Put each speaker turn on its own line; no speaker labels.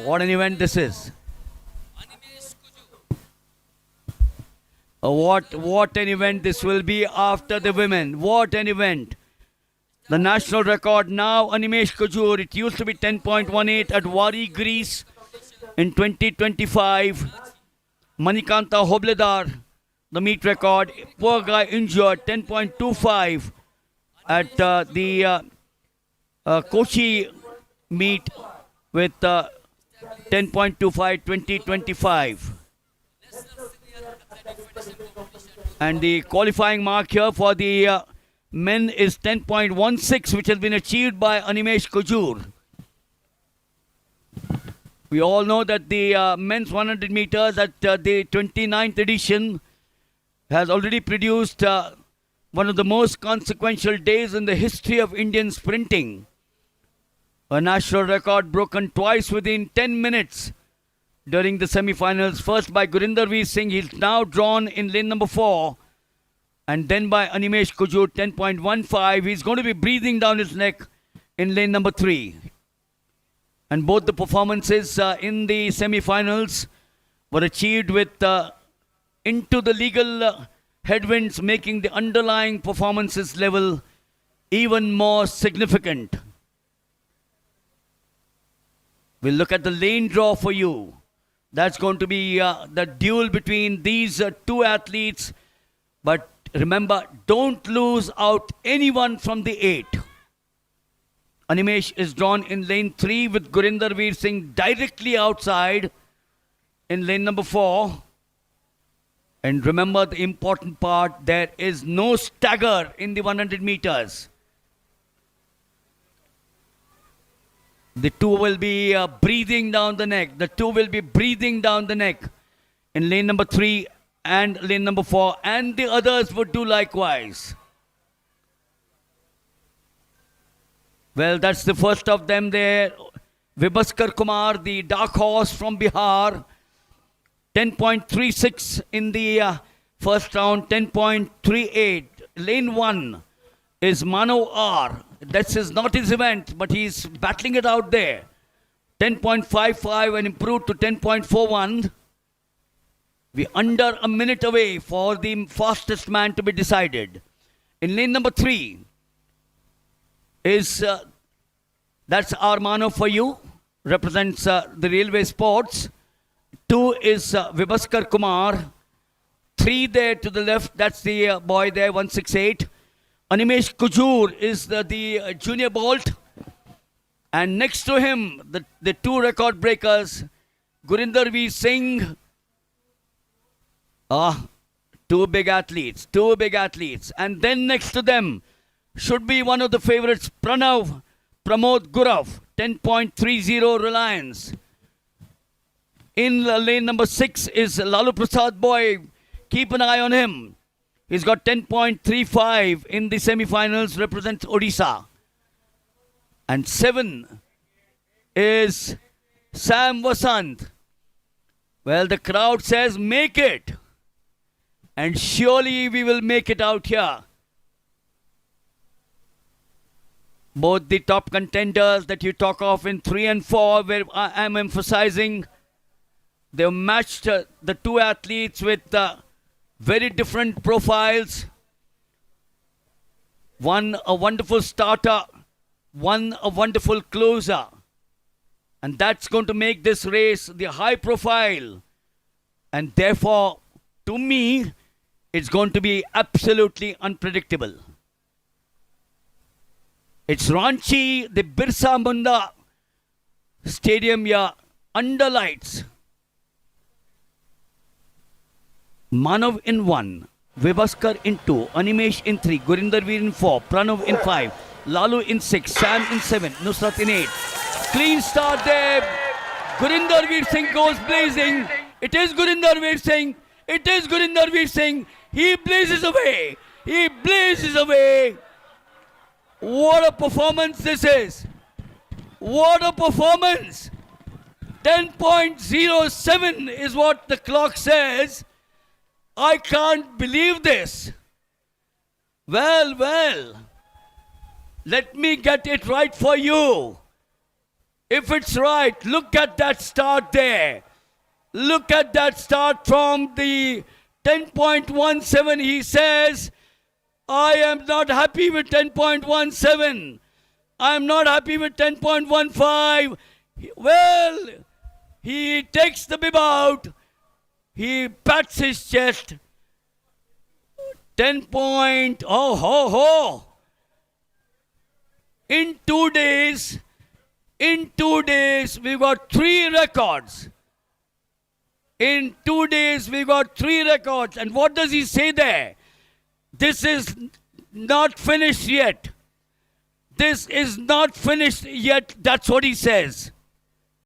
What an event this is. What an event this will be after the women. What an event. The national record now, Animesh Kujur. It used to be 10.18 at Wari, Greece in 2025. Manikanta Hobledar, the meet record. Poor guy injured, 10.25 at the Kochi meet with 10.25 2025. And the qualifying mark here for the men is 10.16, which has been achieved by Animesh Kujur. We all know that the men's 100 meters at the 29th edition has already produced one of the most consequential days in the history of Indian sprinting. A national record broken twice within 10 minutes during the semi-finals. First by Gurinder Veer Singh, he's now drawn in lane number 4. And then by Animesh Kujur, 10.15. He's going to be breathing down his neck in lane number 3. And both the performances in the semi-finals were achieved with into the legal headwinds, making the underlying performances level even more significant. We'll look at the lane draw for you. That's going to be the duel between these two athletes. But remember, don't lose out anyone from the 8. Animesh is drawn in lane 3 with Gurinder Veer Singh directly outside in lane number 4. And remember the important part, there is no stagger in the 100 meters. The two will be breathing down the neck. The two will be breathing down the neck in lane number 3 and lane number 4. And the others would do likewise. Well, that's the first of them there. Vibhaskar Kumar, the dark horse from Bihar. 10.36 in the first round. 10.38. Lane 1 is Manav R. That's not his event, but he's battling it out there. 10.55 and improved to 10.41. We're under a minute away for the fastest man to be decided. In lane number 3 is, that's Armano for you, represents the railway sports. 2 is Vibhaskar Kumar. 3 there to the left, that's the boy there, 168. Animesh Kujur is the junior bolt. And next to him, the two record breakers, Gurinder Veer Singh. Two big athletes. And then next to them should be one of the favorites, Pramod Gurav, 10.30 Reliance. In lane number 6 is Lalu Prasad Boy. Keep an eye on him. He's got 10.35 in the semi-finals, represents Odisha. And 7 is Sam Vasant. Well, the crowd says, make it. And surely we will make it out here. Both the top contenders that you talk of in 3 and 4, where I am emphasizing, they've matched the two athletes with very different profiles. One a wonderful starter, one a wonderful closer. And that's going to make this race the high profile. And therefore, to me, it's going to be absolutely unpredictable. It's Ranchi, the Birsa Munda Stadium here, under lights. Manav in 1, Vibhaskar in 2, Animesh in 3, Gurinder Veer in 4, Pranav in 5, Lalu in 6, Sam in 7, Nusrat in 8. Clean start there. Gurinder Veer Singh goes blazing. It is Gurinder Veer Singh. It is Gurinder Veer Singh. He blazes away. He blazes away. What a performance this is. What a performance. 10.07 is what the clock says. I can't believe this. Well, let me get it right for you. If it's right, look at that start there. Look at that start from the 10.17. He says, I am not happy with 10.17. I am not happy with 10.15. Well, he takes the bib out. He pats his chest. 10 point. Oh, ho, ho. In 2 days, we got 3 records. In 2 days, we got 3 records. And what does he say there? This is not finished yet. This is not finished yet. That's what he says.